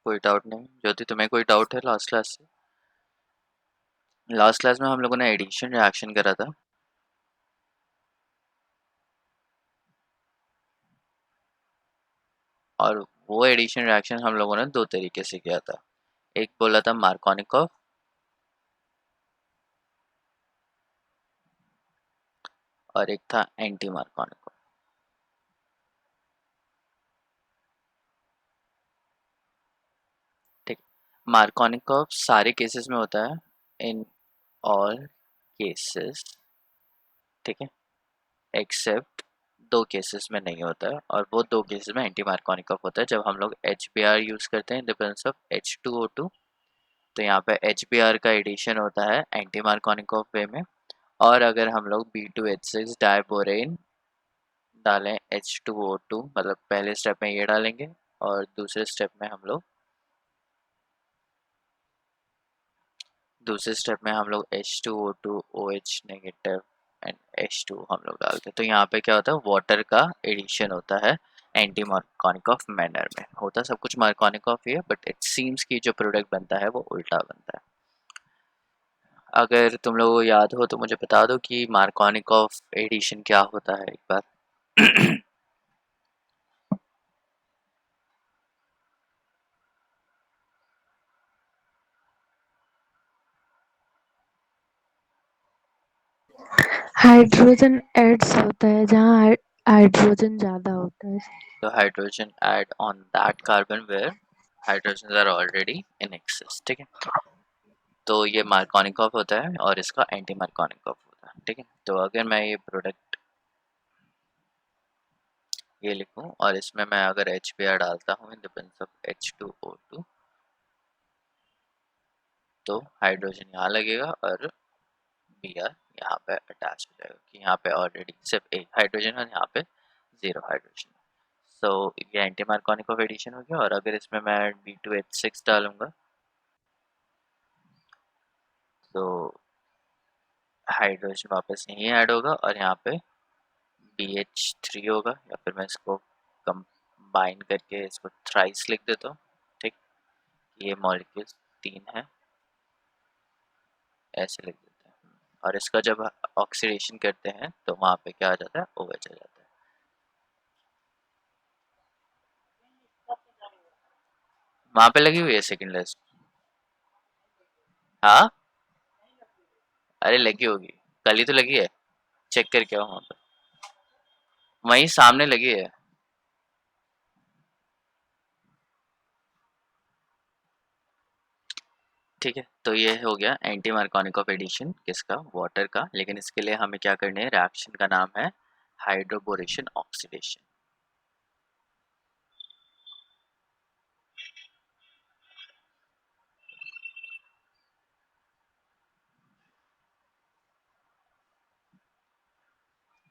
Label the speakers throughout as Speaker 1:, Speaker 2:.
Speaker 1: कोई डाउट नहीं ज्योति, तुम्हें कोई डाउट है लास्ट क्लास से? लास्ट क्लास में हम लोगों ने एडिशन रिएक्शन करा था। और वो एडिशन रिएक्शन हम लोगों ने दो तरीके से किया था। एक बोला था मार्कोनिकॉफ, और एक था एंटी मार्कोनिकॉफ। ठीक। मार्कोनिकॉफ सारे केसेस में होता है, इन ऑल केसेस, ठीक है, एक्सेप्ट दो केसेस में नहीं होता है, और वो दो केसेस में एंटी मार्कोनिकॉफ होता है जब हम लोग HBr यूज़ करते हैं in the presence of H2O2। तो यहाँ पे HBr का एडिशन होता है एंटी मार्कोनिकॉफ वे में। और अगर हम लोग B2H6 डाइबोरेन डालें H2O2, मतलब पहले स्टेप में ये डालेंगे और दूसरे स्टेप में हम लोग H2O2 OH negative and H2 हम लोग डालते हैं। तो यहाँ पे क्या होता है, वाटर का एडिशन होता है एंटी मार्कोनिकॉफ मैनर में। होता सब कुछ मार्कोनिकॉफ ही है, बट इट सीम्स कि जो प्रोडक्ट बनता है वो उल्टा बनता है। अगर तुम लोगों को याद हो तो मुझे बता दो कि मार्कोनिकॉफ एडिशन क्या होता है एक बार।
Speaker 2: हाइड्रोजन एड्स होता है जहाँ हाइड्रोजन ज़्यादा होता है।
Speaker 1: तो hydrogen add on that carbon where hydrogen are already in excess, ठीक है। तो ये मार्कोनिकॉफ होता है और इसका एंटी मार्कोनिकॉफ होता है, ठीक है। तो अगर मैं ये प्रोडक्ट ये लिखूं और इसमें मैं अगर HBr डालता हूँ in the presence of H2O2, तो हाइड्रोजन यहाँ लगेगा और Br यहाँ पे अटैच हो जाएगा कि यहाँ पे ऑलरेडी सिर्फ एक हाइड्रोजन है और यहाँ पे जीरो हाइड्रोजन। सो ये एंटी मार्कोनिकॉफ एडिशन हो गया। और अगर इसमें मैं B2H6 डालूंगा तो हाइड्रोजन वापस यहीं ऐड होगा और यहाँ पे BH3 होगा, या फिर मैं इसको कंबाइन करके इसको थ्राइस लिख देता हूँ, ठीक। ये मॉलिक्यूल्स तीन है, ऐसे लिख देते हैं। और इसका जब ऑक्सीडेशन करते हैं तो वहाँ पे क्या आ जाता है, OH आ जाता है। वहाँ पे लगी हुई है सेकंड लिस्ट। हाँ, अरे लगी होगी, कल ही तो लगी है, चेक करके आओ वहाँ पे, वहीं सामने लगी है। ठीक है, तो ये हो गया एंटी मार्कोनिकॉफ एडिशन किसका, वाटर का। लेकिन इसके लिए हमें क्या करना है, रिएक्शन का नाम है हाइड्रोबोरेशन ऑक्सीडेशन।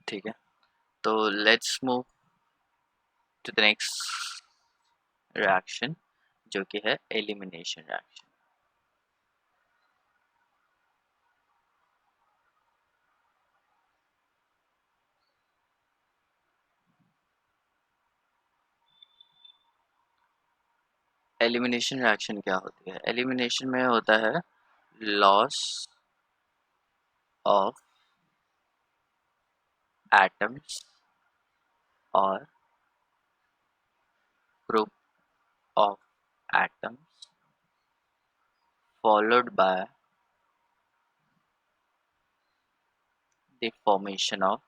Speaker 1: ठीक है, तो let's move to the next reaction जो कि है एलिमिनेशन रिएक्शन। एलिमिनेशन रिएक्शन क्या होती है, एलिमिनेशन में होता है लॉस ऑफ एटम्स और group of atoms followed by the formation of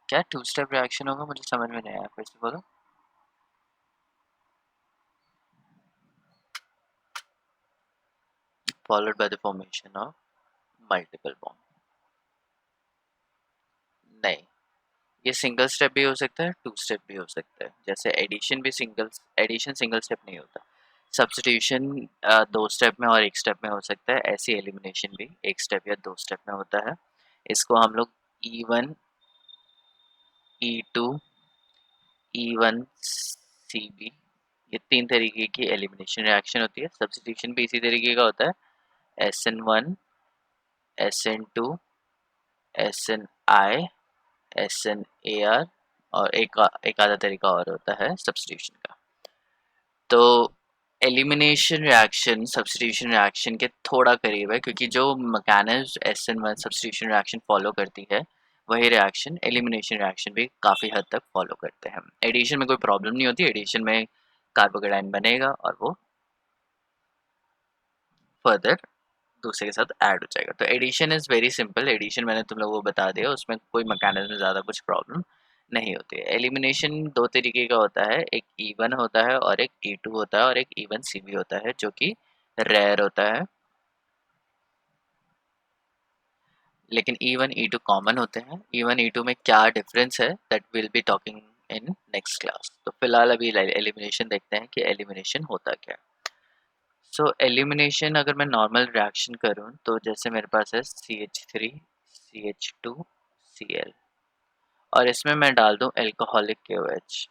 Speaker 1: क्या टू स्टेप रिएक्शन होगा, मुझे समझ में नहीं आया, फिर से बोलो। followed by the formation of multiple bond। नहीं, ये सिंगल स्टेप भी हो सकता है, टू स्टेप भी हो सकता है। जैसे एडिशन सिंगल स्टेप नहीं होता, सब्स्टिट्यूशन दो स्टेप में और एक स्टेप में हो सकता है, ऐसी एलिमिनेशन भी एक स्टेप या दो स्टेप में होता है। इसको हम लोग E1 E2 E1CB, ये तीन तरीके की एलिमिनेशन रिएक्शन होती है। सब्स्टिट्यूशन भी इसी तरीके का होता है, SN1 SN2 SNI SNAR, और एक आधा तरीका और होता है सब्स्टिट्यूशन का। तो एलिमिनेशन रिएक्शन सब्स्टिट्यूशन रिएक्शन के थोड़ा करीब है, क्योंकि जो mechanism SN1 substitution reaction follow करती है वही रिएक्शन एलिमिनेशन रिएक्शन भी काफ़ी हद तक फॉलो करते हैं। एडिशन में कोई प्रॉब्लम नहीं होती, एडिशन में कार्बोकेटाइन बनेगा और वो फर्दर दूसरे के साथ ऐड हो जाएगा। तो addition is very simple, addition मैंने तुम लोगों को बता दिया, उसमें कोई मैकेनिज्म में ज़्यादा कुछ प्रॉब्लम नहीं होती है। एलिमिनेशन दो तरीके का होता है, एक E1 होता है और एक E2 होता है, और एक E1CB होता है जो कि रेयर होता है, लेकिन E1 E2 कॉमन होते हैं। E1 E2 में क्या डिफरेंस है that will be talking in next class. तो फिलहाल अभी एलिमिनेशन देखते हैं कि एलिमिनेशन होता क्या है। सो एलिमिनेशन अगर मैं नॉर्मल रिएक्शन करूं तो जैसे मेरे पास है CH3 CH2 Cl, और इसमें मैं डाल दूं एल्कोहलिक KOH,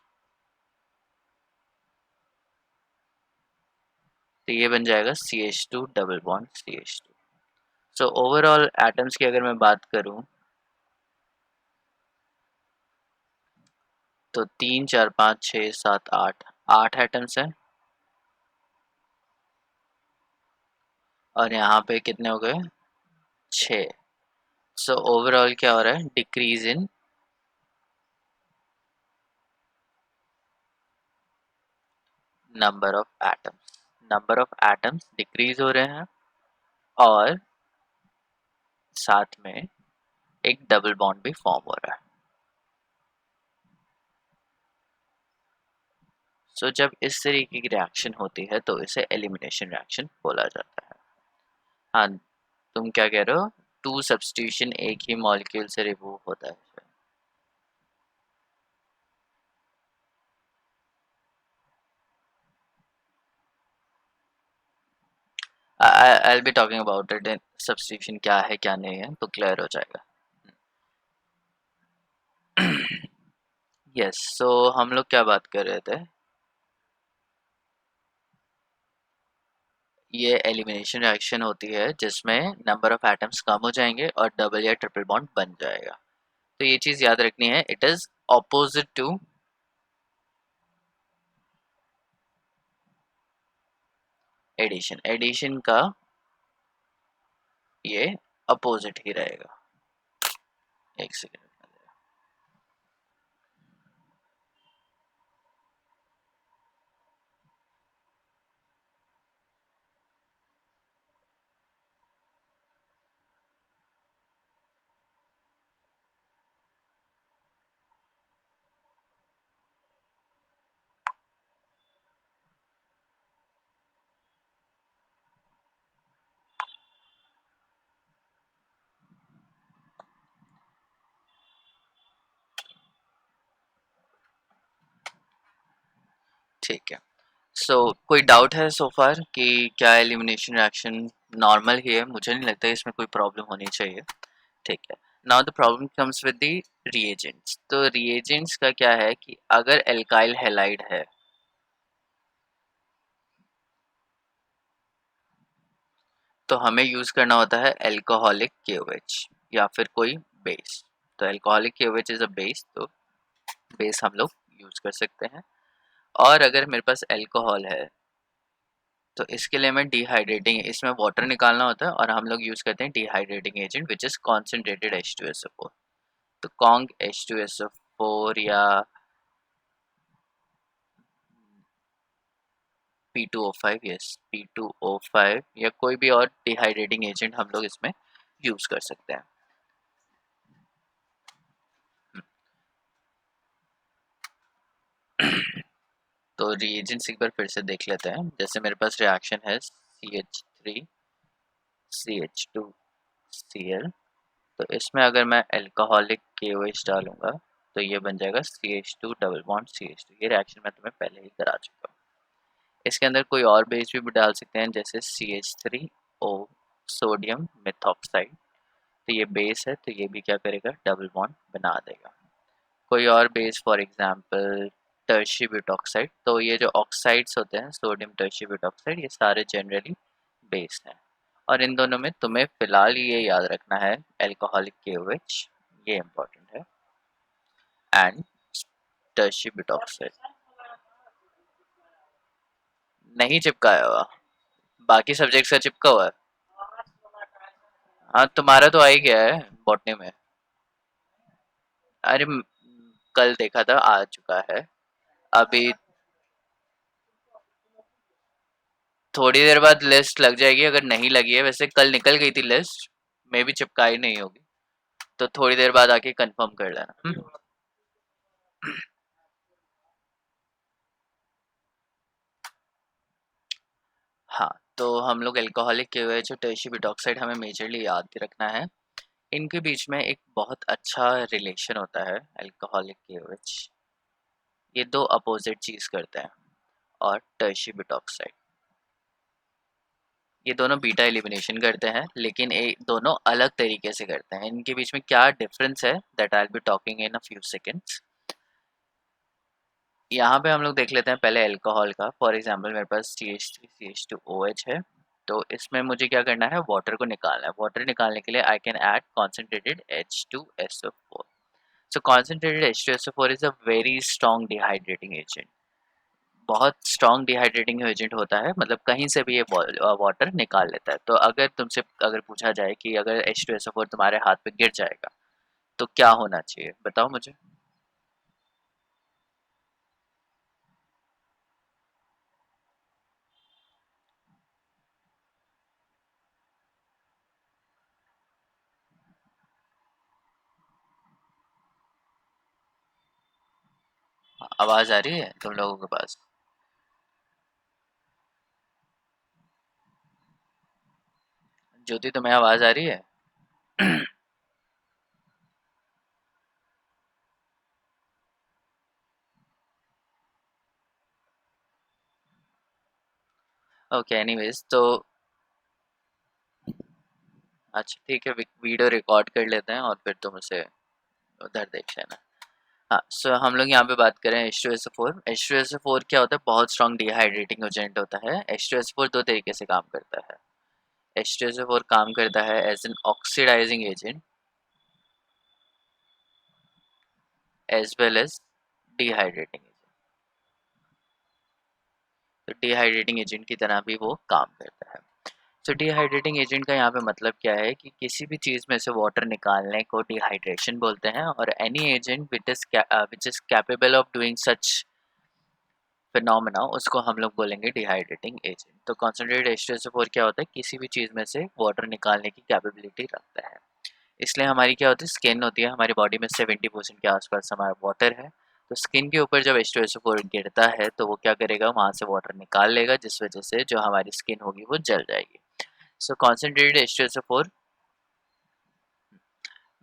Speaker 1: तो ये बन जाएगा CH2 double bond CH2। So overall atoms की अगर मैं बात करूं तो 3 4 5 6 7 8 8 एटम्स हैं, और यहाँ पे कितने हो गए 6। सो ओवरऑल क्या हो रहा है, decrease in number of atoms decrease हो रहे हैं, और साथ में एक डबल बॉन्ड भी फॉर्म हो रहा है। सो जब इस तरीके की रिएक्शन होती है तो इसे एलिमिनेशन रिएक्शन बोला जाता है। हाँ, तुम क्या कह रहे हो, टू सब्स्टिट्यूशन एक ही मॉलिक्यूल से रिमूव होता है। I'll be talking about it in substitution क्या है क्या नहीं है, तो क्लियर हो जाएगा। यस, सो हम लोग क्या बात कर रहे थे, ये एलिमिनेशन रिएक्शन होती है जिसमें नंबर ऑफ एटम्स कम हो जाएंगे और डबल या ट्रिपल बॉन्ड बन जाएगा। तो ये चीज़ याद रखनी है, it is opposite to addition. Addition का ये अपोजिट ही रहेगा। एक सेकेंड। ठीक है, सो कोई डाउट है सो फार कि क्या एलिमिनेशन रिएक्शन नॉर्मल ही है? मुझे नहीं लगता इसमें कोई प्रॉब्लम होनी चाहिए। ठीक है, now the problem comes with the reagents. तो रिएजेंट्स का क्या है कि अगर एल्काइल हैलाइड है तो हमें यूज करना होता है एल्कोहलिक KOH या फिर कोई बेस। तो alcoholic KOH is a base, तो बेस हम लोग यूज कर सकते हैं। और अगर मेरे पास अल्कोहल है तो इसके लिए मैं डिहाइड्रेटिंग, इसमें वाटर निकालना होता है और हम लोग यूज करते हैं dehydrating agent which is concentrated H2SO4। तो कॉन्ग H2SO4 या P2O5, यस P2O5 या कोई भी और डिहाइड्रेटिंग एजेंट हम लोग इसमें यूज कर सकते हैं। तो रिएजेंट्स एक बार फिर से देख लेते हैं। जैसे मेरे पास रिएक्शन है CH3 CH2Cl, तो इसमें अगर मैं अल्कोहलिक KOH डालूंगा तो ये बन जाएगा CH2 डबल बॉन्ड CH2। ये रिएक्शन मैं तुम्हें पहले ही करा चुका हूँ। इसके अंदर कोई और बेस भी डाल सकते हैं, जैसे CH3O सोडियम मेथॉक्साइड। तो ये बेस है तो ये भी क्या करेगा, डबल बॉन्ड बना देगा। कोई और base for example tertiary butoxide. तो ये जो ऑक्साइड्स होते हैं सोडियम टर्शी ब्यूटॉक्साइड, ये सारे जनरली बेस हैं। और इन दोनों में तुम्हें फिलहाल ये याद रखना है अल्कोहलिक KOH, ये इम्पोर्टेंट है। And tertiary butoxide. नहीं चिपकाया हुआ, बाकी सब्जेक्ट से चिपका हुआ है। हाँ तुम्हारा तो आ ही गया है बॉटनी में। अरे कल देखा था, आ चुका है अभी। थोड़ी देर बाद लिस्ट लग जाएगी, अगर नहीं लगी है, वैसे कल निकल गई थी लिस्ट, मे भी चिपकाई नहीं होगी, तो थोड़ी देर बाद आके कंफर्म कर लेना। हाँ, तो हम लोग एल्कोहलिक केओएच और टर्शियरी बुटॉक्साइड हमें मेजरली याद रखना है। इनके बीच में एक बहुत अच्छा रिलेशन होता है, अल्कोहलिक केओएच ये दो अपोजिट चीज करते हैं, और टर्शियरी बुटॉक्साइड ये दोनों बीटा एलिमिनेशन करते हैं, लेकिन दोनों अलग तरीके से करते हैं। इनके बीच में क्या डिफरेंस है, that I will be talking in a few seconds. यहाँ पे हम लोग देख लेते हैं पहले अल्कोहल का। फॉर एग्जांपल मेरे पास CH3CH2OH है, तो इसमें मुझे क्या करना है, वाटर को निकालना है। वाटर निकालने के लिए I can add concentrated H2SO4। So concentrated H2SO4 is a very strong dehydrating agent, बहुत स्ट्रॉन्ग डिहाइड्रेटिंग एजेंट होता है, मतलब कहीं से भी ये वाटर निकाल लेता है। तो अगर तुमसे अगर पूछा जाए कि अगर H2SO4 तुम्हारे हाथ पे गिर जाएगा तो क्या होना चाहिए, बताओ मुझे। आवाज आ रही है तुम लोगों के पास? ज्योति तुम्हें आवाज आ रही है? ओके एनीवेज तो अच्छा ठीक है, वीडियो रिकॉर्ड कर लेते हैं और फिर तुम उसे उधर देख लेना। हाँ, सो हम लोग यहाँ पे बात करें H2SO4। H2SO4 क्या होता है, बहुत स्ट्रॉन्ग डिहाइड्रेटिंग एजेंट होता है। H2SO4 दो तरीके से काम करता है। H2SO4 काम करता है as an oxidising agent as well as dehydrating agent. तो डिहाइड्रेटिंग एजेंट की तरह भी वो काम करता है। तो डिहाइड्रेटिंग एजेंट का यहाँ पे मतलब क्या है कि किसी भी चीज़ में से वाटर निकालने को डिहाइड्रेशन बोलते हैं, और any agent which is capable of doing such phenomena उसको हम लोग बोलेंगे डिहाइड्रेटिंग एजेंट। तो कॉन्सेंट्रेटेड H2SO4 क्या होता है, किसी भी चीज़ में से वाटर निकालने की कैपेबिलिटी रखता है। इसलिए हमारी क्या होती है, स्किन होती है, हमारी बॉडी में 70% के आसपास हमारा वाटर है। तो स्किन के ऊपर जब H2SO4 गिरता है तो वो क्या करेगा, वहाँ से वाटर निकाल लेगा, जिस वजह से जो हमारी स्किन होगी वो जल जाएगी। सो कॉन्सेंट्रेटेड H2SO4,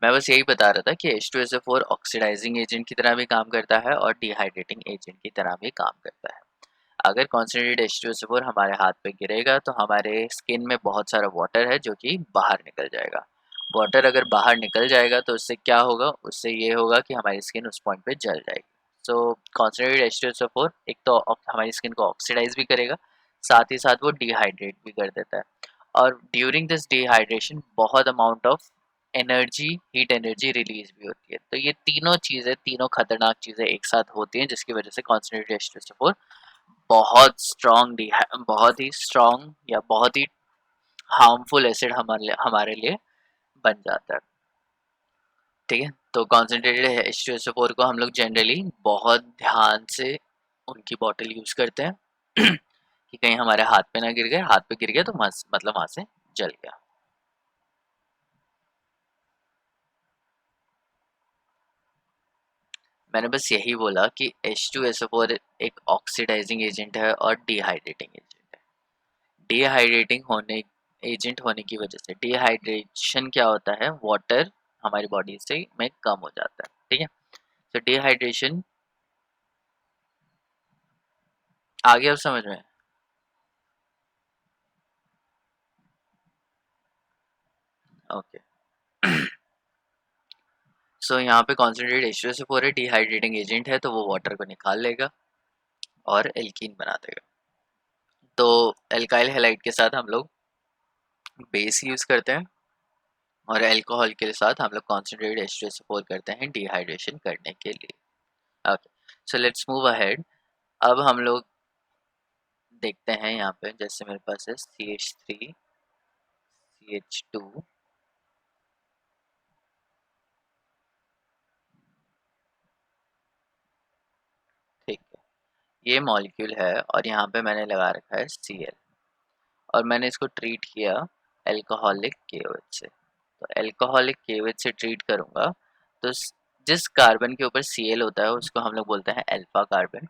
Speaker 1: मैं बस यही बता रहा था कि H2SO4 ऑक्सीडाइजिंग एजेंट की तरह भी काम करता है और डिहाइड्रेटिंग एजेंट की तरह भी काम करता है। अगर कॉन्सेंट्रेटेड H2SO4 हमारे हाथ पे गिरेगा तो हमारे स्किन में बहुत सारा वाटर है जो कि बाहर निकल जाएगा। वाटर अगर बाहर निकल जाएगा तो उससे क्या होगा, उससे ये होगा कि हमारी स्किन उस पॉइंट पे जल जाएगी। सो कॉन्सेंट्रेटेड H2SO4 एक तो हमारी स्किन को ऑक्सीडाइज भी करेगा, साथ ही साथ वो डिहाइड्रेट भी कर देता है। और ड्यूरिंग दिस डिहाइड्रेशन बहुत amount of energy, heat energy release भी होती है। तो ये तीनों चीज़ें, तीनों खतरनाक चीज़ें एक साथ होती हैं, जिसकी वजह से कॉन्सेंट्रेटेड H2SO4 बहुत ही स्ट्रॉन्ग या बहुत ही हार्मफुल एसिड हमारे लिए बन जाता है। ठीक है, तो कॉन्सेंट्रेटेड H2SO4 को हम लोग जनरली बहुत ध्यान से उनकी बॉटल यूज करते हैं कि कहीं हमारे हाथ पे ना गिर गए, हाथ पे गिर गया तो मतलब वहां से जल गया। मैंने बस यही बोला कि H2SO4 एक ऑक्सीडाइजिंग एजेंट है और डिहाइड्रेटिंग एजेंट है। डिहाइड्रेटिंग होने एजेंट होने की वजह से, डिहाइड्रेशन क्या होता है, वाटर हमारी बॉडी से में कम हो जाता है। ठीक है, तो डिहाइड्रेशन आ गया अब समझ में? ओके। सो यहाँ पे कॉन्सेंट्रेट H2SO4 है, डिहाइड्रेटिंग एजेंट है, तो वो वाटर को निकाल लेगा और एल्कीन बना देगा। तो एल्काइल हैलाइड के साथ हम लोग बेस यूज करते हैं, और अल्कोहल के साथ हम लोग कॉन्सेंट्रेटेड H2SO4 करते हैं डिहाइड्रेशन करने के लिए। So let's move ahead. अब हम लोग देखते हैं यहाँ पे, जैसे मेरे पास है CH3 CH2, ठीक है, ये मॉलिक्यूल है और यहाँ पे मैंने लगा रखा है Cl और मैंने इसको ट्रीट किया एल्कोहलिक KOH से। तो एल्कोहलिक KOH से ट्रीट करूँगा तो जिस कार्बन के ऊपर Cl होता है उसको हम लोग बोलते हैं अल्फा कार्बन,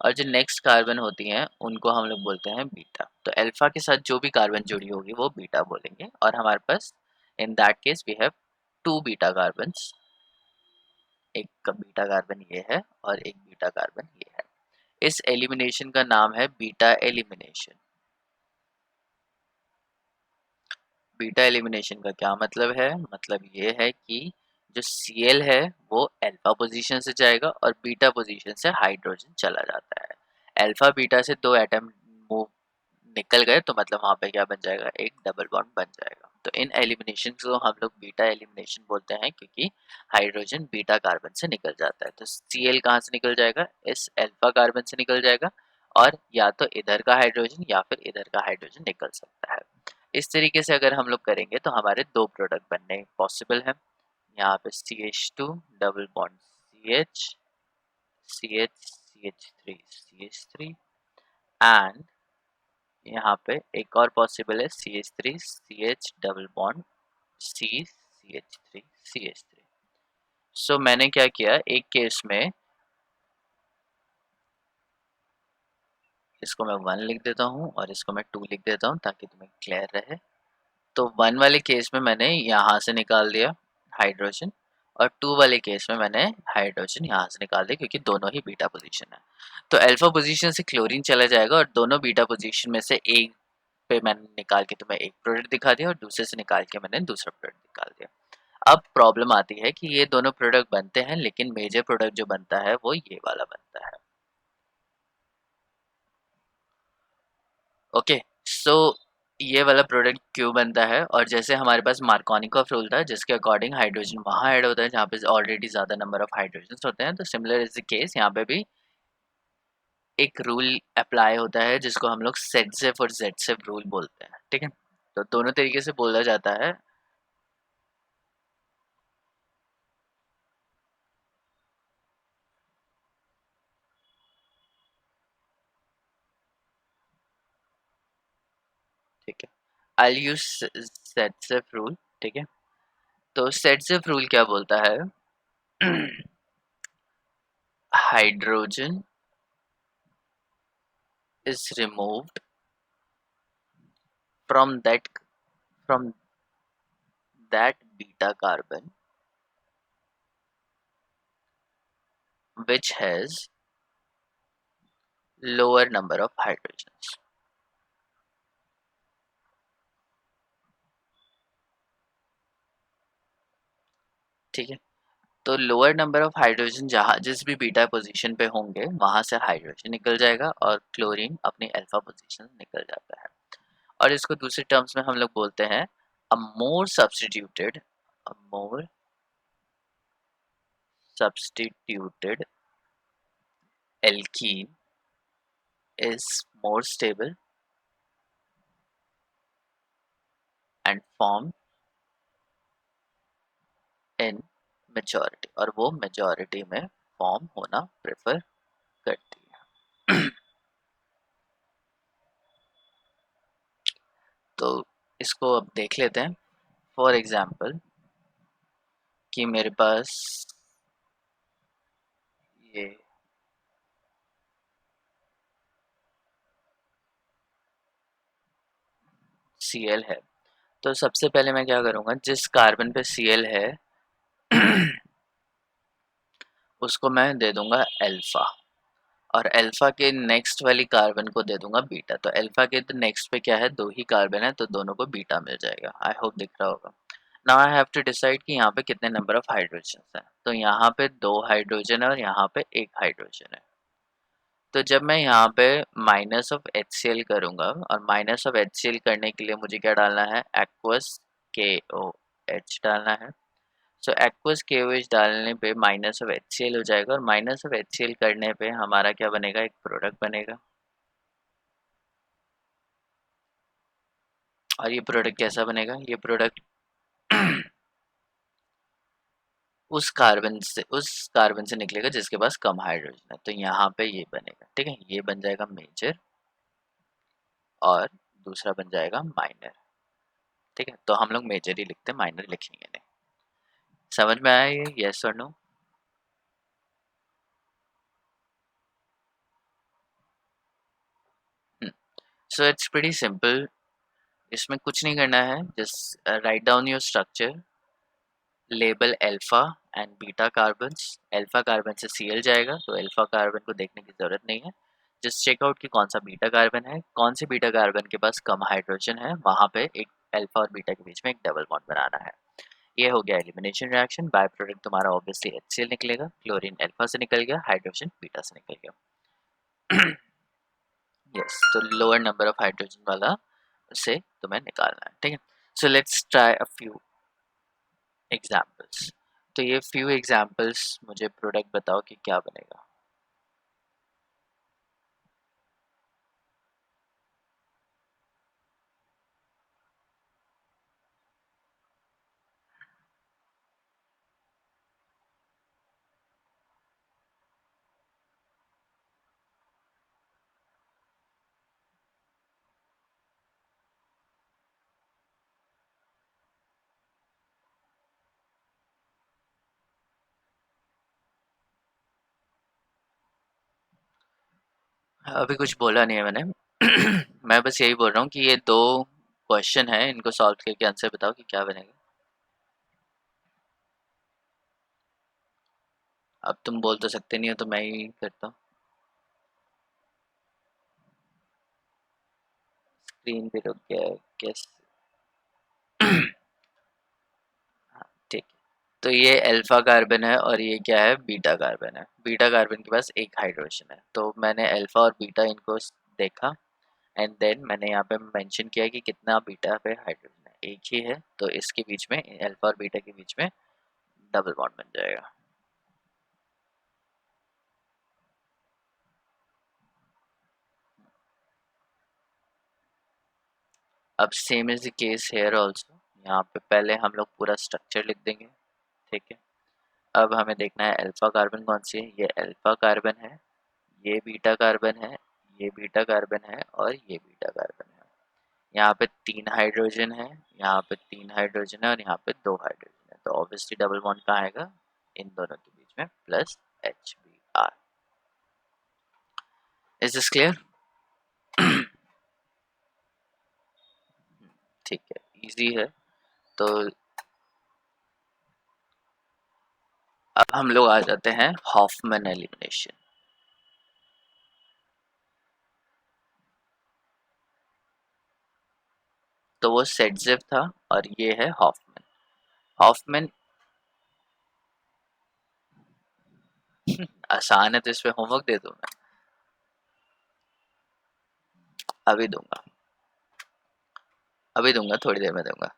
Speaker 1: और जो नेक्स्ट कार्बन होती हैं उनको हम लोग बोलते हैं बीटा। तो अल्फा के साथ जो भी कार्बन जुड़ी होगी वो बीटा बोलेंगे, और हमारे पास in that case we have two beta carbons, एक का बीटा कार्बन ये है और एक बीटा कार्बन ये है। इस एलिमिनेशन का नाम है बीटा एलिमिनेशन। बीटा एलिमिनेशन का क्या मतलब है? मतलब ये है कि जो Cl है वो अल्फा पोजीशन से जाएगा और बीटा पोजीशन से हाइड्रोजन चला जाता है। अल्फा बीटा से दो एटम मूव निकल गए तो मतलब वहाँ पे क्या बन जाएगा, एक डबल बॉन्ड बन जाएगा। तो इन एलिमिनेशन को हम लोग बीटा एलिमिनेशन बोलते हैं, क्योंकि हाइड्रोजन बीटा कार्बन से निकल जाता है। तो Cl कहाँ से निकल जाएगा, इस अल्फा कार्बन से निकल जाएगा, और या तो इधर का हाइड्रोजन या फिर इधर का हाइड्रोजन निकल सकता है। इस तरीके से अगर हम लोग करेंगे तो हमारे दो प्रोडक्ट बनने पॉसिबल है। यहाँ पे CH2 double bond CH CH CH3 CH3, and यहाँ पे एक और पॉसिबल है CH3 CH double bond C CH3 CH3। सो मैंने क्या किया, एक केस में इसको मैं 1 लिख देता हूँ और इसको मैं 2 लिख देता हूँ ताकि तुम्हें क्लियर रहे। तो 1 वाले केस में मैंने यहाँ से निकाल दिया हाइड्रोजन, और 2 वाले केस में मैंने हाइड्रोजन यहाँ से निकाल दिया, क्योंकि दोनों ही बीटा पोजीशन है। तो अल्फा पोजीशन से क्लोरीन चला जाएगा और दोनों बीटा पोजीशन में से एक पे मैंने निकाल के तुम्हें एक प्रोडक्ट दिखा दिया और दूसरे से निकाल के मैंने दूसरा प्रोडक्ट निकाल दिया। अब प्रॉब्लम आती है कि ये दोनों प्रोडक्ट बनते हैं, लेकिन मेजर प्रोडक्ट जो बनता है वो ये वाला बनता है। ओके, सो ये वाला प्रोडक्ट क्यों बनता है? और जैसे हमारे पास मार्कोनिकॉफ रूल था जिसके अकॉर्डिंग हाइड्रोजन वहाँ ऐड होता है जहाँ पे ऑलरेडी ज़्यादा नंबर ऑफ हाइड्रोजन होते हैं, तो सिमिलर इज द केस यहाँ पे भी एक रूल अप्लाई होता है जिसको हम लोग सेट और जेड रूल बोलते हैं, ठीक है। तो दोनों तरीके से बोला जाता है। ठीक है, आई यूज सेट रूल, ठीक है। तो सेट रूल क्या बोलता है? Hydrogen is removed from that beta carbon which has lower number of hydrogens, ठीक है। तो लोअर नंबर ऑफ हाइड्रोजन जहाँ जिस भी बीटा पोजीशन पे होंगे वहां से हाइड्रोजन निकल जाएगा और क्लोरीन अपनी अल्फा पोजीशन निकल जाता है। और इसको दूसरे टर्म्स में हम लोग बोलते हैं a more substituted alkene is more stable and formed in majority, और वो मेजॉरिटी में फॉर्म होना प्रेफर करती है। तो इसको अब देख लेते हैं। फॉर एग्जाम्पल कि मेरे पास ये Cl है, तो सबसे पहले मैं क्या करूँगा, जिस कार्बन पे Cl है उसको मैं दे दूंगा अल्फा, और अल्फा के नेक्स्ट वाली कार्बन को दे दूंगा बीटा। तो अल्फा के तो नेक्स्ट पे क्या है, दो ही कार्बन है तो दोनों को बीटा मिल जाएगा। आई होप दिख रहा होगा। Now I have to decide कि यहाँ पे कितने नंबर ऑफ हाइड्रोजन है। तो यहाँ पे 2 हाइड्रोजन है और यहाँ पे 1 हाइड्रोजन है। तो जब मैं यहाँ पे माइनस ऑफ HCl करूँगा, और माइनस ऑफ HCl करने के लिए मुझे क्या डालना है, एक्वस KOH डालना है। सो एक्वस KOH डालने पे माइनस ऑफ HCl हो जाएगा, और माइनस ऑफ HCl करने पे हमारा क्या बनेगा, एक प्रोडक्ट बनेगा। और ये प्रोडक्ट कैसा बनेगा, ये प्रोडक्ट उस कार्बन से निकलेगा जिसके पास कम हाइड्रोजन है। तो यहाँ पे ये बनेगा, ठीक है, ये बन जाएगा मेजर और दूसरा बन जाएगा माइनर। ठीक है, तो हम लोग मेजर ही लिखते हैं, माइनर लिखेंगे नहीं। समझ में आया ये, यस और no? So it's pretty simple. इसमें कुछ नहीं करना है, just write down your structure, label alpha and beta carbons. Alpha carbon से Cl जाएगा, तो अल्फा कार्बन को देखने की ज़रूरत नहीं है। जस्ट चेक आउट कि कौन सा बीटा कार्बन है, कौन से बीटा कार्बन के पास कम हाइड्रोजन है, वहाँ पे एक अल्फा और बीटा के बीच में एक डबल बॉन्ड बनाना है। ये हो गया एलिमिनेशन रिएक्शन। बाय प्रोडक्ट तुम्हारा ऑब्वियसली HCl निकलेगा, क्लोरीन अल्फा से निकल गया, हाइड्रोजन बीटा से निकल गया। यस, तो लोअर नंबर ऑफ हाइड्रोजन वाला से तुम्हें निकालना है, ठीक है। So let's try a few examples. तो ये फ्यू एग्जाम्पल्स, मुझे प्रोडक्ट बताओ कि क्या बनेगा। अभी कुछ बोला नहीं है मैंने। मैं बस यही बोल रहा हूँ कि ये दो क्वेश्चन है, इनको सॉल्व करके आंसर बताओ कि क्या बनेगा। अब तुम बोल तो सकते नहीं हो, तो मैं ही करता हूँ। स्क्रीन पे रुक गया है, कैसे? हाँ, ठीक है। तो ये अल्फा कार्बन है और ये क्या है, बीटा कार्बन है। बीटा कार्बन के पास एक हाइड्रोजन है, तो मैंने अल्फा और बीटा इनको देखा, एंड देन मैंने यहाँ पे मेंशन किया कि कितना बीटा पे हाइड्रोजन है, एक ही है, तो इसके बीच में, अल्फा और बीटा के बीच में डबल बॉन्ड बन जाएगा। अब same is the case here also. यहाँ पे पहले हम लोग पूरा स्ट्रक्चर लिख देंगे, ठीक है। अब हमें देखना है अल्फा कार्बन कौन सी है, ये अल्फा कार्बन है, ये बीटा कार्बन है, ये बीटा कार्बन है, और ये बीटा कार्बन है। यहाँ पे 3 हाइड्रोजन है, यहाँ पे 3 हाइड्रोजन है, और यहाँ पे 2 हाइड्रोजन है, तो ऑब्वियसली डबल बॉन्ड कहाँ आएगा, इन दोनों के बीच में, plus HBr। Is this clear? ठीक है, इजी है। तो अब हम लोग आ जाते हैं हॉफमैन एलिमिनेशन। तो वो सेटजेव था और ये है हॉफमैन। हॉफमैन आसान है, तो इस पे होमवर्क दे दूं मैं? अभी दूंगा, अभी दूंगा, थोड़ी देर में दूंगा।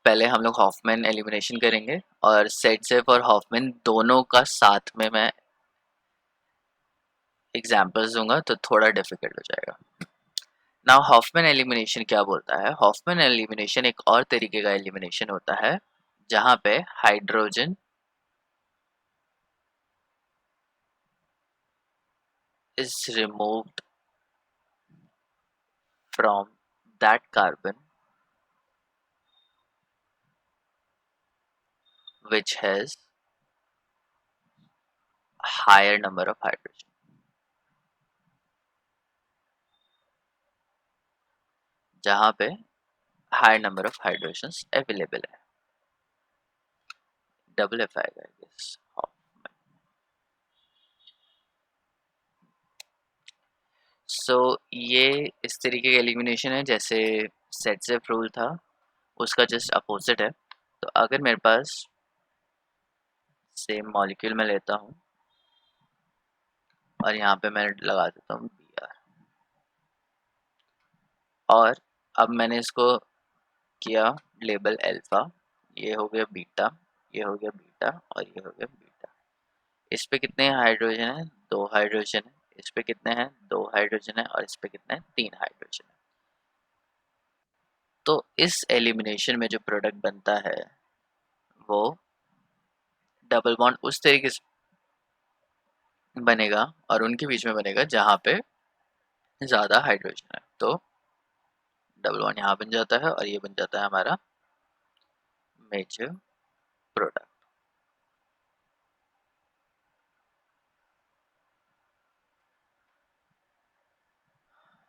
Speaker 1: पहले हम लोग हॉफमैन एलिमिनेशन करेंगे, और सेटजेव और हॉफमैन दोनों का साथ में मैं एग्जाम्पल्स दूंगा, तो थोड़ा डिफिकल्ट हो जाएगा। नाउ हॉफमैन एलिमिनेशन क्या बोलता है, हॉफमैन एलिमिनेशन एक और तरीके का एलिमिनेशन होता है जहां पे hydrogen is removed from that carbon which has higher number of hydrogen। जहाँ पे higher number of hydrogens available है, डबल एफ आएगा आई गेस। सो ये इस तरीके का एलिमिनेशन है, जैसे सेटजेफ रूल था उसका जस्ट अपोजिट है। तो अगर मेरे पास सेम मॉलिक्यूल में लेता हूँ और यहाँ पे मैं लगा देता हूँ Br, और अब मैंने इसको किया लेबल अल्फा, ये हो गया बीटा, ये हो गया बीटा और ये हो गया बीटा। इस पे कितने हाइड्रोजन है? 2 हाइड्रोजन है। इस पे कितने हैं? 2 हाइड्रोजन है। और इस पे कितने हैं? 3 हाइड्रोजन है। तो इस एलिमिनेशन में जो प्रोडक्ट बनता है वो डबल बॉन्ड उस तरीके से बनेगा और उनके बीच में बनेगा जहाँ पे ज़्यादा हाइड्रोजन है। तो डबल बॉन्ड यहाँ बन जाता है और ये बन जाता है हमारा मेजर प्रोडक्ट।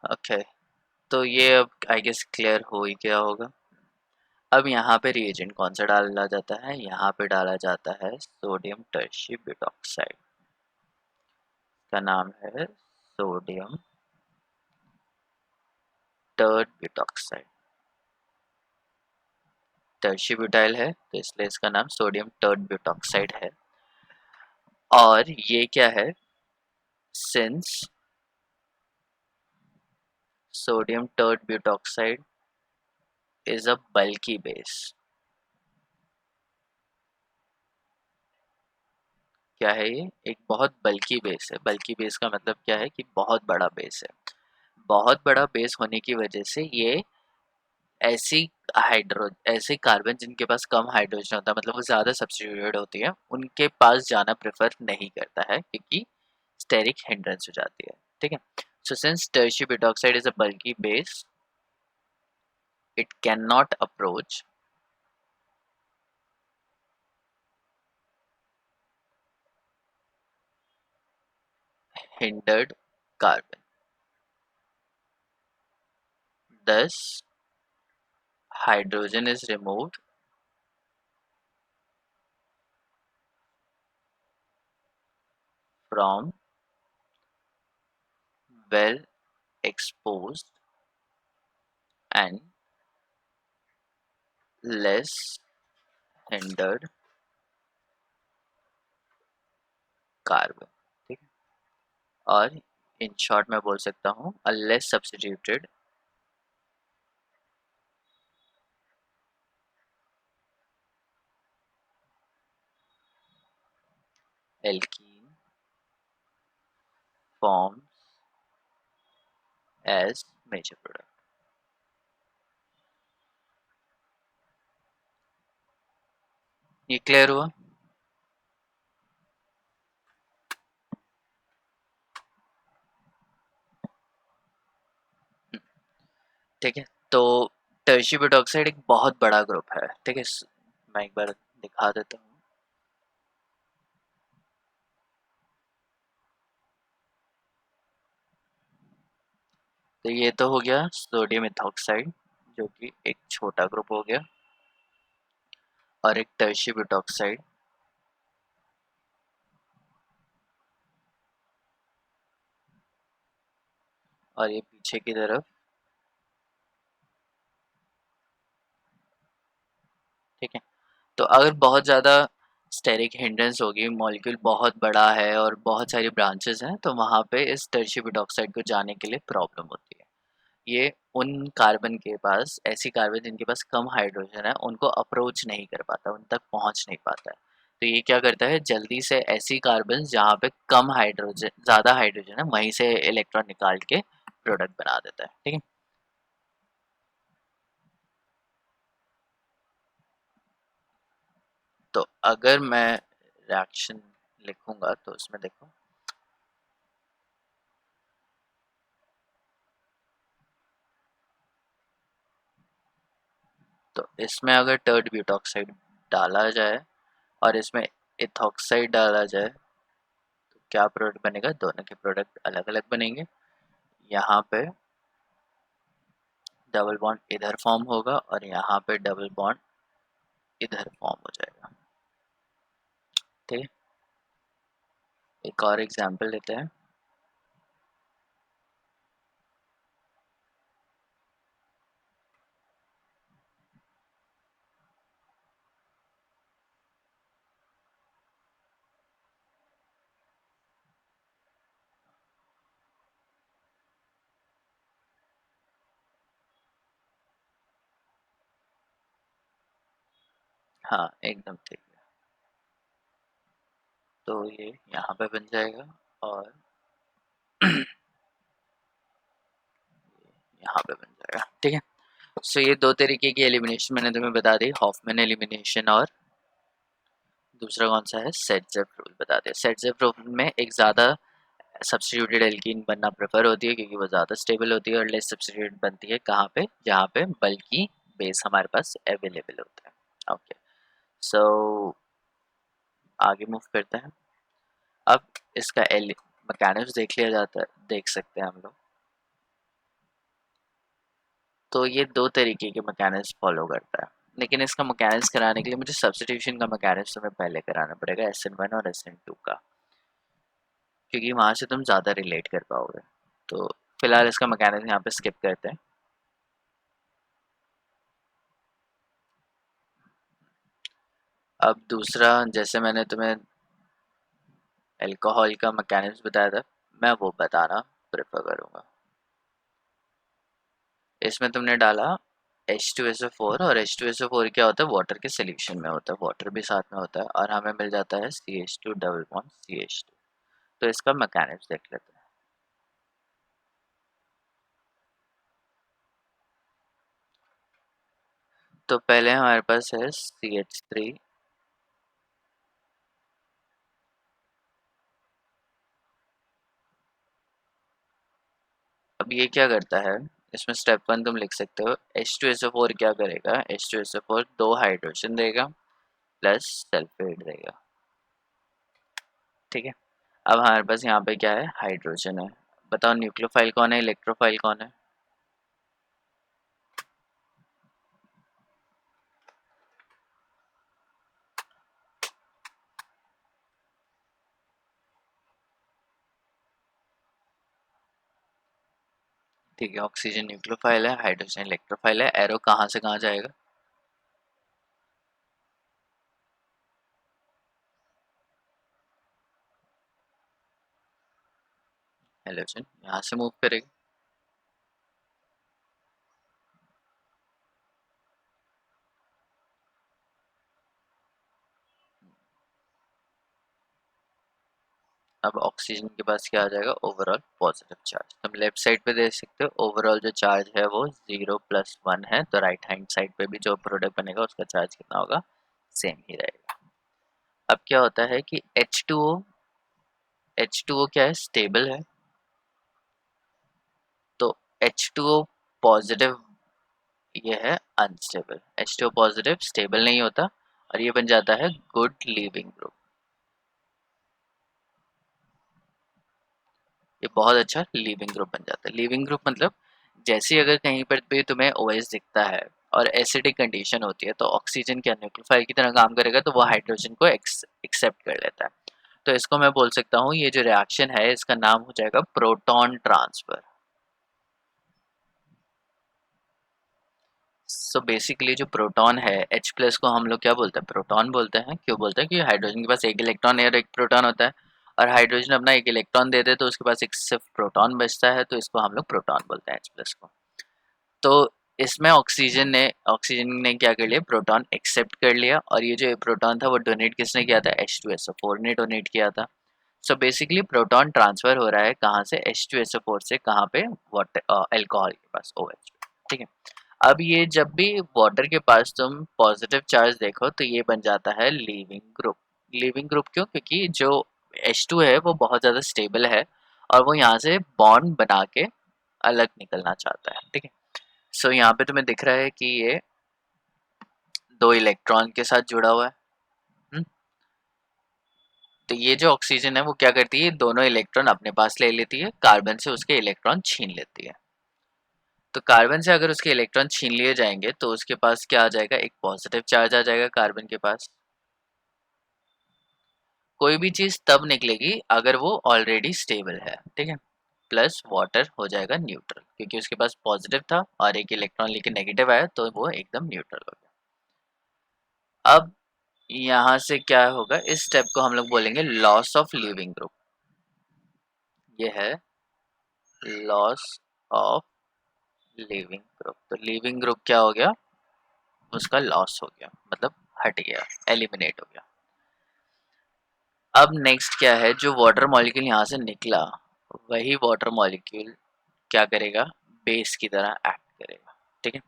Speaker 1: ओके, तो ये अब आई गेस क्लियर हो ही गया होगा। अब यहाँ पे रिएजेंट कौन सा डाला जाता है? यहाँ पे डाला जाता है सोडियम टर्शी ब्यूटॉक्साइड। का नाम है sodium tert butoxide. Tertiary butyl है तो इसलिए इसका नाम सोडियम टर्ड ब्यूटॉक्साइड है। और ये क्या है? Since sodium tert butoxide is a bulky base. क्या है ये? एक बहुत बल्की बेस है। बल्की बेस का मतलब क्या है? कि बहुत बड़ा बेस है। बहुत बड़ा बेस होने की वजह से ये ऐसी ऐसे कार्बन जिनके पास कम हाइड्रोजन होता है, मतलब वो ज़्यादा सब्स्टिट्यूटेड होती है, उनके पास जाना प्रेफर नहीं करता है क्योंकि स्टेरिक हिंड्रेंस हो जाती है। ठीक है, so since tertiary butoxide is a bulky base, it can not approach hindered carbon. Thus, hydrogen is removed from well exposed and less hindered carbon. ठीक है, और इन शॉर्ट मैं बोल सकता हूँ a less substituted alkene forms as major product. ये clear हुआ? ठीक है, तो टर्शी ब्यूटॉक्साइड एक बहुत बड़ा ग्रुप है। ठीक है, मैं एक बार दिखा देता हूँ। तो ये तो हो गया सोडियम इथॉक्साइड जो कि एक छोटा ग्रुप हो गया, और एक टर्शी ब्यूटॉक्साइड और ये पीछे की तरफ। ठीक है, तो अगर बहुत ज़्यादा स्टेरिक हिंड्रेंस होगी, मॉलिक्यूल बहुत बड़ा है और बहुत सारी ब्रांचेस हैं, तो वहाँ पे इस टर्शी ब्यूटॉक्साइड को जाने के लिए प्रॉब्लम होती है। ये उन कार्बन के पास, ऐसी कार्बन जिनके पास कम हाइड्रोजन है, उनको अप्रोच नहीं कर पाता, उन तक पहुँच नहीं पाता है। तो ये क्या करता है, जल्दी से ऐसी कार्बन जहाँ पे कम हाइड्रोजन, ज़्यादा हाइड्रोजन है, वहीं से इलेक्ट्रॉन निकाल के प्रोडक्ट बना देता है। ठीक है, तो अगर मैं रिएक्शन लिखूंगा तो उसमें देखो, तो इसमें अगर टर्ड ब्यूटॉक्साइड डाला जाए और इसमें इथॉक्साइड डाला जाए तो क्या प्रोडक्ट बनेगा? दोनों के प्रोडक्ट अलग अलग बनेंगे। यहाँ पे डबल बॉन्ड इधर फॉर्म होगा और यहाँ पे डबल बॉन्ड इधर फॉर्म हो जाएगा। ठीक है, एक और एग्जांपल लेते हैं। हाँ, एकदम ठीक है। तो ये यहाँ पे बन जाएगा और यहाँ पे बन जाएगा। ठीक है, सो ये दो तरीके की एलिमिनेशन मैंने तुम्हें बता दी, हॉफमैन एलिमिनेशन और दूसरा कौन सा है, सेट-ज़ेप रूल बता दिया। सेट-ज़ेप रूल में एक ज़्यादा सब्स्टिट्यूटेड एल्कीन बनना प्रेफर होती है क्योंकि वो ज़्यादा स्टेबल होती है, और लेस सब्स्टिट्यूटेड बनती है कहाँ पे, जहाँ पे बल्कि बेस हमारे पास अवेलेबल होता है। ओके, सो आगे मूव करते हैं। अब इसका मैकेनिज्म देख लिया जाता है, देख सकते हैं हम लोग। तो ये दो तरीके के मैकेनिज्म फॉलो करता है, लेकिन इसका मैकेनिज्म कराने के लिए मुझे सब्स्टिट्यूशन का मैकेनिज्म तुम्हें पहले कराना पड़ेगा, SN1 और SN2 का, क्योंकि वहाँ से तुम ज़्यादा रिलेट कर पाओगे। तो फिलहाल इसका मैकेनिज्म यहाँ पे स्किप करते हैं। अब दूसरा, जैसे मैंने तुम्हें अल्कोहल का मैकेनिज्म बताया था, मैं वो बताना प्रेफर करूँगा। इसमें तुमने डाला H2SO4, और H2SO4 क्या होता है, वाटर के सोल्यूशन में होता है, वाटर भी साथ में होता है, और हमें मिल जाता है CH2 डबल बॉन्ड CH2। तो इसका मैकेनिज्म देख लेते हैं। तो पहले हमारे पास है CH3, अब ये क्या करता है, इसमें स्टेप 1 तुम लिख सकते हो, H2SO4 क्या करेगा, H2SO4 दो हाइड्रोजन देगा प्लस सल्फेट देगा। ठीक है, अब हमारे पास यहाँ पे क्या है, हाइड्रोजन है। बताओ न्यूक्लियोफाइल कौन है, इलेक्ट्रोफाइल कौन है। ठीक है, ऑक्सीजन न्यूक्लियोफाइल है, हाइड्रोजन इलेक्ट्रोफाइल है। एरो कहाँ से कहाँ जाएगा, हाइड्रोजन यहाँ से मूव करेगा। अब ऑक्सीजन के पास क्या आ जाएगा, ओवरऑल पॉजिटिव चार्ज। तुम लेफ्ट साइड पे देख सकते हो, ओवरऑल जो चार्ज है वो 0+1 है, तो राइट हैंड साइड पे भी जो प्रोडक्ट बनेगा उसका चार्ज कितना होगा, सेम ही रहेगा। अब क्या होता है कि H2O क्या है, स्टेबल है, तो H2O पॉजिटिव ये है अनस्टेबल। H2O पॉजिटिव स्टेबल नहीं होता, और ये बन जाता है गुड लीविंग ग्रुप। ये बहुत अच्छा लीविंग ग्रुप बन जाता है। लीविंग ग्रुप मतलब जैसे अगर कहीं पर भी तुम्हें OH दिखता है और एसिडिक कंडीशन होती है, तो ऑक्सीजन क्या न्यूक्लियोफाइल की तरह काम करेगा, तो वो हाइड्रोजन को एक्सेप्ट कर लेता है। तो इसको मैं बोल सकता हूँ, ये जो रिएक्शन है इसका नाम हो जाएगा प्रोटॉन ट्रांसफर। सो बेसिकली जो प्रोटॉन है, H प्लस को हम लोग क्या बोलते हैं, प्रोटॉन बोलते हैं। क्यों बोलते हैं, कि हाइड्रोजन के पास एक इलेक्ट्रॉन और एक प्रोटॉन होता है, और हाइड्रोजन अपना एक इलेक्ट्रॉन दे दे तो उसके पास एक सिर्फ प्रोटॉन बचता है, तो इसको हम लोग प्रोटॉन बोलते हैं, H प्लस को। तो इसमें ऑक्सीजन ने क्या कर लिया, प्रोटॉन एक्सेप्ट कर लिया, और ये जो प्रोटॉन था वो डोनेट किसने किया था, H2SO4 ने डोनेट किया था। सो बेसिकली प्रोटॉन ट्रांसफर हो रहा है कहाँ से, H2SO4 से कहाँ पे, वाटर अल्कोहल के पास, OH। ठीक है, अब ये जब भी वाटर के पास तुम पॉजिटिव चार्ज देखो तो ये बन जाता है लीविंग ग्रुप। लीविंग ग्रुप क्यों, क्योंकि जो H2 है वो बहुत ज़्यादा स्टेबल है, और वो यहाँ से बॉन्ड बना के अलग निकलना चाहता है। ठीक है, सो यहाँ पे तुम्हें दिख रहा है कि ये दो इलेक्ट्रॉन के साथ जुड़ा हुआ है। हम्म, तो ये जो ऑक्सीजन है वो क्या करती है, दोनों इलेक्ट्रॉन अपने पास ले लेती है, कार्बन से उसके इलेक्ट्रॉन छीन लेती है। तो कार्बन से अगर उसके इलेक्ट्रॉन छीन लिए जाएंगे तो उसके पास क्या आ जाएगा, एक पॉजिटिव चार्ज आ जाएगा कार्बन के पास। कोई भी चीज तब निकलेगी अगर वो ऑलरेडी स्टेबल है। ठीक है, प्लस वाटर हो जाएगा न्यूट्रल, क्योंकि उसके पास पॉजिटिव था और एक इलेक्ट्रॉन लेके नेगेटिव आया, तो वो एकदम न्यूट्रल हो गया। अब यहाँ से क्या होगा, इस स्टेप को हम लोग बोलेंगे लॉस ऑफ लिविंग ग्रुप। ये है लॉस ऑफ लिविंग ग्रुप। तो लिविंग ग्रुप क्या हो गया, उसका लॉस हो गया, मतलब हट गया, एलिमिनेट हो गया। अब नेक्स्ट क्या है, जो वाटर मॉलिक्यूल यहाँ से निकला वही वाटर मॉलिक्यूल क्या करेगा, बेस की तरह एक्ट करेगा। ठीक है,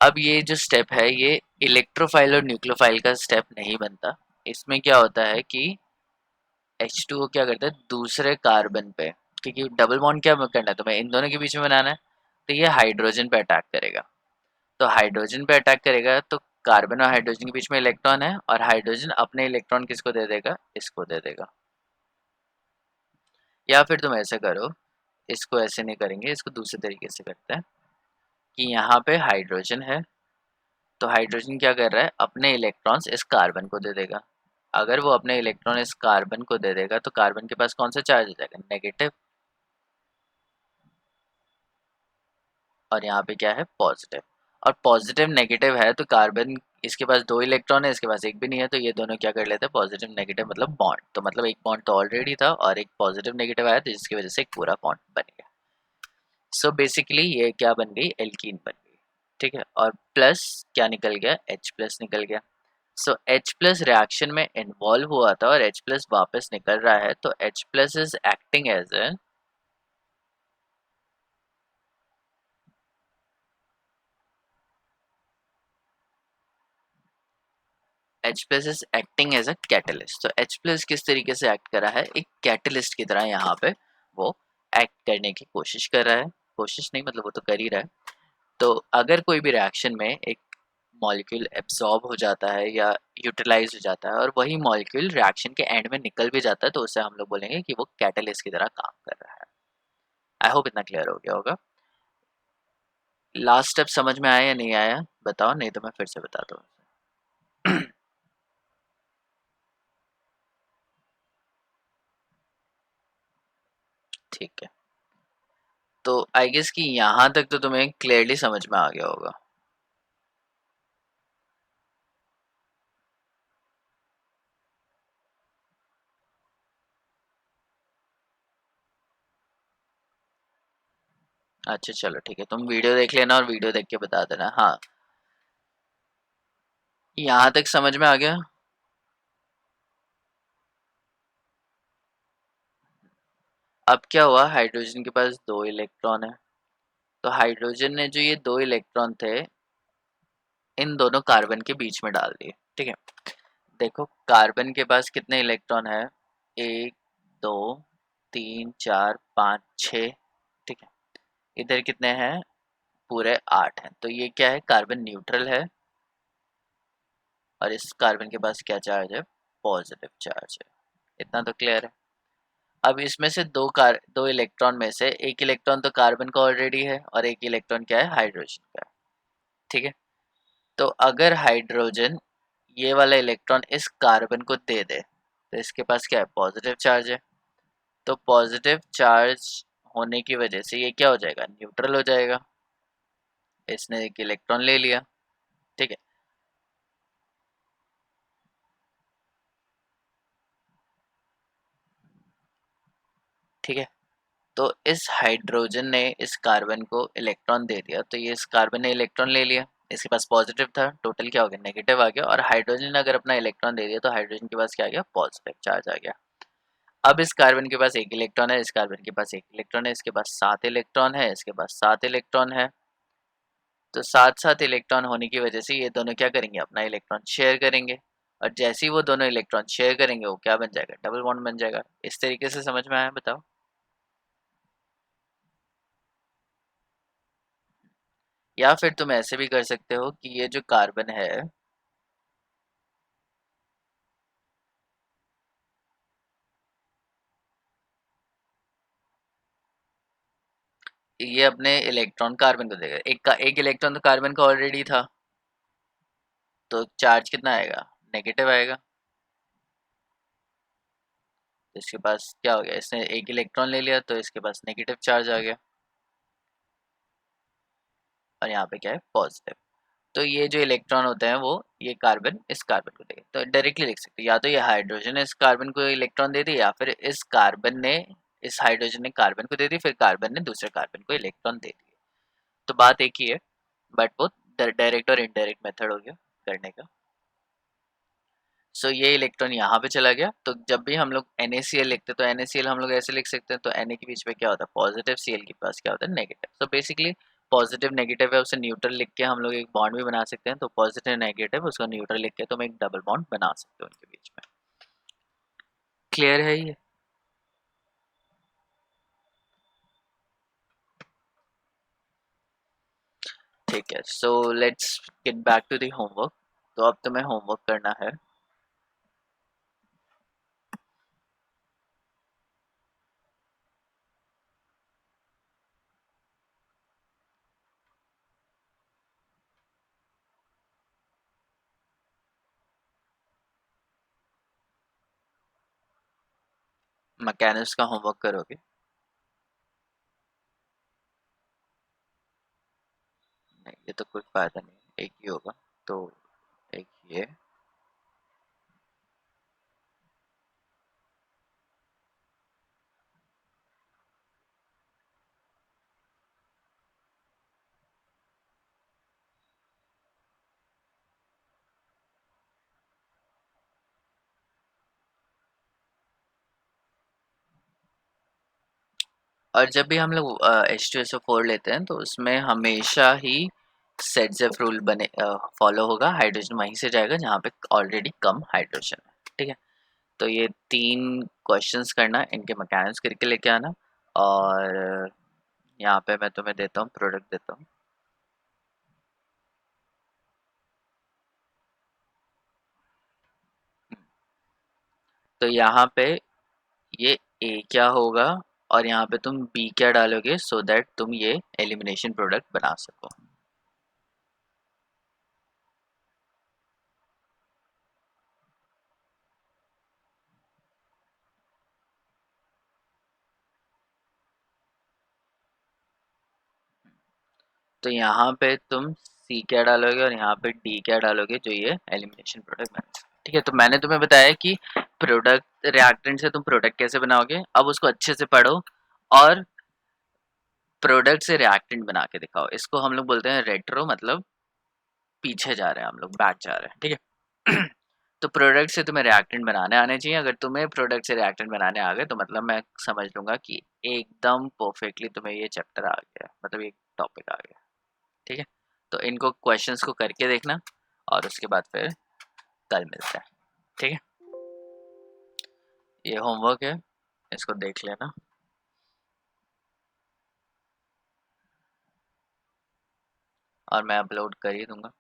Speaker 1: अब ये जो स्टेप है ये इलेक्ट्रोफाइल और न्यूक्लियोफाइल का स्टेप नहीं बनता। इसमें क्या होता है कि H2O क्या करता है दूसरे कार्बन पे, क्योंकि डबल बॉन्ड क्या करना है तुम्हें, इन दोनों के बीच में बनाना है, तो ये हाइड्रोजन पे अटैक करेगा। तो हाइड्रोजन पे अटैक करेगा तो कार्बन और हाइड्रोजन के बीच में इलेक्ट्रॉन है, और हाइड्रोजन अपने इलेक्ट्रॉन किसको दे देगा, इसको दे देगा। या फिर तुम ऐसे करो, इसको ऐसे नहीं करेंगे, इसको दूसरे तरीके से करते हैं कि यहाँ पे हाइड्रोजन है, तो हाइड्रोजन क्या कर रहा है, अपने इलेक्ट्रॉन्स इस कार्बन को दे देगा। अगर वो अपने इलेक्ट्रॉन इस कार्बन को दे देगा तो कार्बन के पास कौन सा चार्ज हो जाएगा, नेगेटिव, और यहाँ पे क्या है, पॉजिटिव। और पॉजिटिव नेगेटिव है तो कार्बन, इसके पास दो इलेक्ट्रॉन है, इसके पास एक भी नहीं है, तो ये दोनों क्या कर लेते हैं, पॉजिटिव नेगेटिव मतलब बॉन्ड। तो मतलब एक बॉन्ड तो ऑलरेडी था और एक पॉजिटिव नेगेटिव आया, तो जिसकी वजह से एक पूरा बॉन्ड बन गया। सो बेसिकली ये क्या बन गई, एल्कीन बन गई। ठीक है, और प्लस क्या निकल गया, H प्लस निकल गया। सो H प्लस रिएक्शन में इन्वॉल्व हुआ था और H प्लस वापस निकल रहा है, तो H plus is acting as a, H plus is acting as a catalyst. तो H प्लस किस तरीके से एक्ट कर रहा है, एक कैटलिस्ट की तरह यहाँ पे वो एक्ट करने की कोशिश कर रहा है। कोशिश नहीं, मतलब वो तो कर ही रहा है। तो अगर कोई भी रिएक्शन में एक मॉलिक्यूल एब्जॉर्ब हो जाता है या यूटिलाइज हो जाता है और वही मॉलिक्यूल रिएक्शन के एंड में निकल भी जाता है, तो उसे हम लोग बोलेंगे कि वो कैटलिस्ट की तरह काम कर रहा है। आई होप इतना क्लियर हो गया होगा। लास्ट स्टेप समझ में आया या नहीं आया बताओ, नहीं तो मैं फिर से बताता हूँ। ठीक है, तो आई गेस कि यहाँ तक तो तुम्हें क्लियरली समझ में आ गया होगा। अच्छा चलो ठीक है, तुम वीडियो देख लेना और वीडियो देख के बता देना। हाँ, यहाँ तक समझ में आ गया। अब क्या हुआ, हाइड्रोजन के पास दो इलेक्ट्रॉन है, तो हाइड्रोजन ने जो ये दो इलेक्ट्रॉन थे इन दोनों कार्बन के बीच में डाल दिए। ठीक है, देखो कार्बन के पास कितने इलेक्ट्रॉन है, एक, दो, तीन, चार, पाँच, छः। ठीक है, इधर कितने हैं, पूरे 8 हैं। तो ये क्या है, कार्बन न्यूट्रल है, और इस कार्बन के पास क्या चार्ज है, पॉजिटिव चार्ज है। इतना तो क्लियर है। अब इसमें से दो इलेक्ट्रॉन में से एक इलेक्ट्रॉन तो कार्बन का ऑलरेडी है और एक इलेक्ट्रॉन क्या है, हाइड्रोजन का है। ठीक है, तो अगर हाइड्रोजन ये वाला इलेक्ट्रॉन इस कार्बन को दे दे तो इसके पास क्या है, पॉजिटिव चार्ज है। तो पॉजिटिव चार्ज होने की वजह से ये क्या हो जाएगा, न्यूट्रल हो जाएगा। इसने एक इलेक्ट्रॉन ले लिया। ठीक है, ठीक है, तो इस हाइड्रोजन ने इस कार्बन को इलेक्ट्रॉन दे दिया, तो ये इस कार्बन ने इलेक्ट्रॉन ले लिया, इसके पास पॉजिटिव था, टोटल क्या हो गया, नेगेटिव आ गया। और हाइड्रोजन ने अगर अपना इलेक्ट्रॉन दे दिया तो हाइड्रोजन के पास क्या आ गया, पॉजिटिव चार्ज आ गया। अब इस कार्बन के पास एक इलेक्ट्रॉन है, इस कार्बन के पास एक इलेक्ट्रॉन है, इसके पास 7 इलेक्ट्रॉन है, इसके पास 7 इलेक्ट्रॉन है। तो 7 इलेक्ट्रॉन होने की वजह से ये दोनों क्या करेंगे, अपना इलेक्ट्रॉन शेयर करेंगे। और जैसे ही वो दोनों इलेक्ट्रॉन शेयर करेंगे वो क्या बन जाएगा, डबल बॉन्ड बन जाएगा। इस तरीके से समझ में आया, बताओ। या फिर तुम ऐसे भी कर सकते हो कि ये जो कार्बन है ये अपने इलेक्ट्रॉन कार्बन को देगा, एक इलेक्ट्रॉन तो कार्बन का ऑलरेडी था, तो चार्ज कितना आएगा, नेगेटिव आएगा। तो इसके पास क्या हो गया, इसने एक इलेक्ट्रॉन ले लिया तो इसके पास नेगेटिव चार्ज आ गया, और यहाँ पे क्या है, पॉजिटिव। तो ये जो इलेक्ट्रॉन होते हैं वो ये कार्बन इस कार्बन को देगा, तो डायरेक्टली लिख सकते हैं, या तो ये हाइड्रोजन ने इस कार्बन को इलेक्ट्रॉन दे दी, या फिर इस कार्बन ने इस हाइड्रोजन ने कार्बन को दे दी, फिर कार्बन ने दूसरे कार्बन को इलेक्ट्रॉन दे दिए। तो बात एक ही है, बट वो डायरेक्ट और इनडायरेक्ट मेथड हो गया करने का। सो ये इलेक्ट्रॉन यहाँ पे चला गया, तो जब भी हम लोग NaCl लिखते हैं तो NaCl हम लोग ऐसे लिख सकते हैं, तो Na के बीच में क्या होता है पॉजिटिव, Cl के पास क्या होता है negative. So basically positive negative है, उसे न्यूट्रल लिख के हम लोग एक बॉन्ड भी बना सकते हैं, तो पॉजिटिव नेगेटिव उसका न्यूट्रल लिख के तो हम एक डबल बॉन्ड बना सकते हैं उनके बीच में। क्लियर है ये? ठीक है, so let's get back to the homework. तो अब तुम्हें होमवर्क करना है। मैकेनिक्स का होमवर्क करोगे? नहीं, ये तो कोई फायदा नहीं, एक ही होगा। तो एक ये, और जब भी हम लोग H2SO4 लेते हैं तो उसमें हमेशा ही सेटजेफ रूल बने फॉलो होगा। हाइड्रोजन वहीं से जाएगा जहाँ पे ऑलरेडी कम हाइड्रोजन है। ठीक है, तो ये 3 क्वेश्चंस करना, इनके मैकेनिक्स करके लेके आना। और यहाँ पे मैं तुम्हें देता हूँ, प्रोडक्ट देता हूँ। तो यहाँ पे ये A क्या होगा और यहाँ पे तुम B क्या डालोगे, सो दैट तुम ये एलिमिनेशन प्रोडक्ट बना सको। तो यहाँ पे तुम सी क्या डालोगे और यहाँ पे डी क्या डालोगे, जो ये एलिमिनेशन प्रोडक्ट बना। ठीक है, तो मैंने तुम्हें बताया कि प्रोडक्ट रिएक्टेंट से तुम प्रोडक्ट कैसे बनाओगे, अब उसको अच्छे से पढ़ो और प्रोडक्ट से रिएक्टेंट बना के दिखाओ। इसको हम लोग बोलते हैं रेट्रो, मतलब पीछे जा रहे हैं हम लोग, बैक जा रहे हैं। ठीक है तो प्रोडक्ट से तुम्हें रिएक्टेंट बनाने आने चाहिए। अगर तुम्हें प्रोडक्ट से रिएक्टेंट बनाने आ गए तो मतलब मैं समझ लूंगा कि एकदम परफेक्टली तुम्हें ये चैप्टर आ गया, मतलब ये टॉपिक आ गया। ठीक है, तो इनको क्वेश्चंस को करके देखना और उसके बाद फिर कल मिलते हैं। ठीक है, ये होमवर्क है, इसको देख लेना और मैं अपलोड कर ही दूंगा।